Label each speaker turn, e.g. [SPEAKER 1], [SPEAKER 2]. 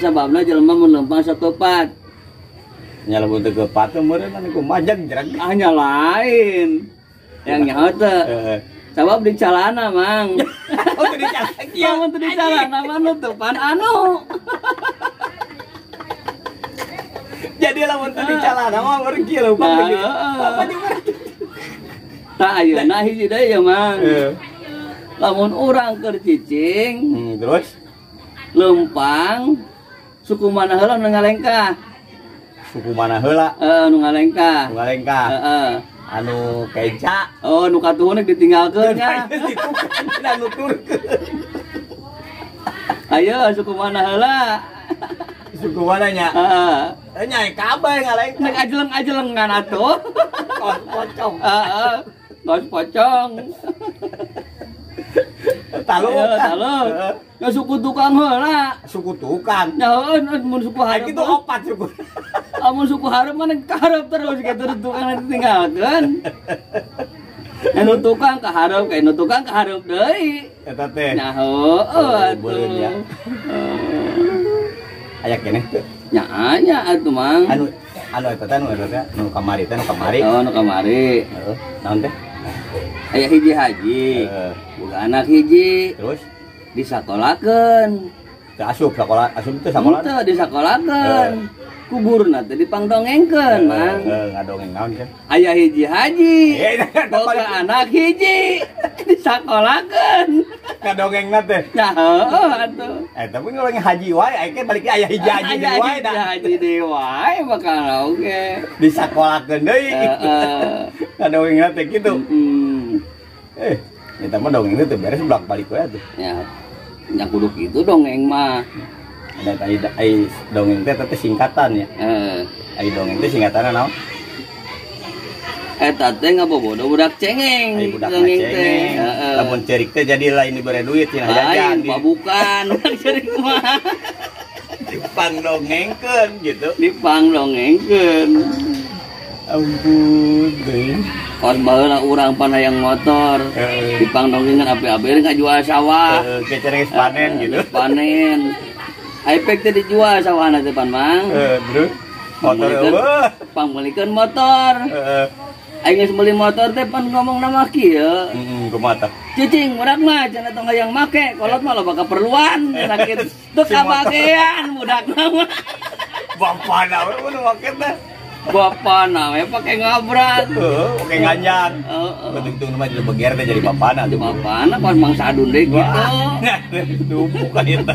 [SPEAKER 1] sababna jelema mun lempang sakepat.
[SPEAKER 2] Nya lamun teu kepat teh meureun anu kumaha jang.
[SPEAKER 1] Hanya lain. Yang nyaho teh. Sabab di calana, Mang.
[SPEAKER 2] Oh, teu di calana kieu.
[SPEAKER 1] Lamun teu di calana mah nutupan anu.
[SPEAKER 2] Jadi lamun teu di calana mah meureun kieu lho, Bang. Apa juga.
[SPEAKER 1] Tak ayeuna hiji deui ya, Mang. Lamun urang keur cicing,
[SPEAKER 2] Terus
[SPEAKER 1] lempang suku mana heula nu ngalengkah?
[SPEAKER 2] suku mana heula?
[SPEAKER 1] Nu ngalengkah.
[SPEAKER 2] Nu ngalengkah.
[SPEAKER 1] Heeh.
[SPEAKER 2] Anu kenca.
[SPEAKER 1] Oh, nu katuhun ditinggalkeun nya.
[SPEAKER 2] Itu kan nuturkeun.
[SPEAKER 1] Ayo suku mana heula?
[SPEAKER 2] Suku mana nya?
[SPEAKER 1] Heeh.
[SPEAKER 2] Nyai kabeh ngalengkah.
[SPEAKER 1] Nek ajeleng-ajelengan atuh.
[SPEAKER 2] Kos pocong.
[SPEAKER 1] Heeh. Kos pocong.
[SPEAKER 2] Talu.
[SPEAKER 1] Talu. Ya suku tukang heula.
[SPEAKER 2] Suku tukang.
[SPEAKER 1] Nyahoeun mun suku hareup.
[SPEAKER 2] Itu opat suku.
[SPEAKER 1] Amun suku hareup mah kahareup terus kitu tukang ditinggalkeun. Anu tukang ka hareup, anu tukang ka hareup deui.
[SPEAKER 2] Eta teh.
[SPEAKER 1] Nyahoeun
[SPEAKER 2] Beureun ya. Aya keneh teh.
[SPEAKER 1] Nya aya atuh Mang.
[SPEAKER 2] Anu eta teh nu kamari teh nu kamari.
[SPEAKER 1] Oh, nu kamari.
[SPEAKER 2] Heeh. Naon teh?
[SPEAKER 1] Aya hiji haji. Boga anak hiji.
[SPEAKER 2] Terus
[SPEAKER 1] Disakolakeun.
[SPEAKER 2] teh asup sakola, asup teh sakola.
[SPEAKER 1] Henteu disakolakeun. Kuburna teh dipangdongengkeun, Mang.
[SPEAKER 2] Ngadongeng naon kan?
[SPEAKER 1] Aya hiji haji. Boga
[SPEAKER 2] Boga
[SPEAKER 1] anak hiji. Disakolakeun.
[SPEAKER 2] ngadongengna teh.
[SPEAKER 1] Ya heueuh atuh.
[SPEAKER 2] Tapi ngomongin haji wae, aya balik aya hiji haji di wae dah.
[SPEAKER 1] Haji di wae bakal oge.
[SPEAKER 2] Disakolakeun deui. Ngadongengna teh kitu. Eta mah dongeng teh beres bolak-balik wae atuh.
[SPEAKER 1] Ya. Nya kudu kitu dongeng mah.
[SPEAKER 2] Ada ai dongeng teh singkatan ya. Ai dongeng teh singkatanna naon?
[SPEAKER 1] Eta teh ngabobodo budak cengeng.
[SPEAKER 2] Ai budak
[SPEAKER 1] Dongeng
[SPEAKER 2] cengeng. Lamun ceurik teh jadi lain dibere duit cenah jajan.
[SPEAKER 1] Lain bukan ceurik mah.
[SPEAKER 2] Dipangdongengkeun gitu.
[SPEAKER 1] Dipangdongengkeun.
[SPEAKER 2] Ampun deui.
[SPEAKER 1] Kos baheula urang pan hayang motor. Dipangdongengkeun api-api ngajual sawah.
[SPEAKER 2] Kecereng panen gitu.
[SPEAKER 1] Panen. Aipek teh dijual sawahna teh pan Mang.
[SPEAKER 2] Terus motor eueuh.
[SPEAKER 1] Pangmelikeun motor. Aing geus meuli motor teh pan ngomong nama kieu.
[SPEAKER 2] Kumaha tah?
[SPEAKER 1] Cicing budak mah cenah tong hayang make, kolot mah loba keperluan. Cenah kitu. Teu kabagean budakna mah.
[SPEAKER 2] Bapana we mun make teh.
[SPEAKER 1] Bapana we pake ngabrak.
[SPEAKER 2] Oke nganjang. Betul-betul mah jadi beger teh jadi bapana tuh.
[SPEAKER 1] Bapana pas Mang Sadun deui gitu.
[SPEAKER 2] Duh bukan itu.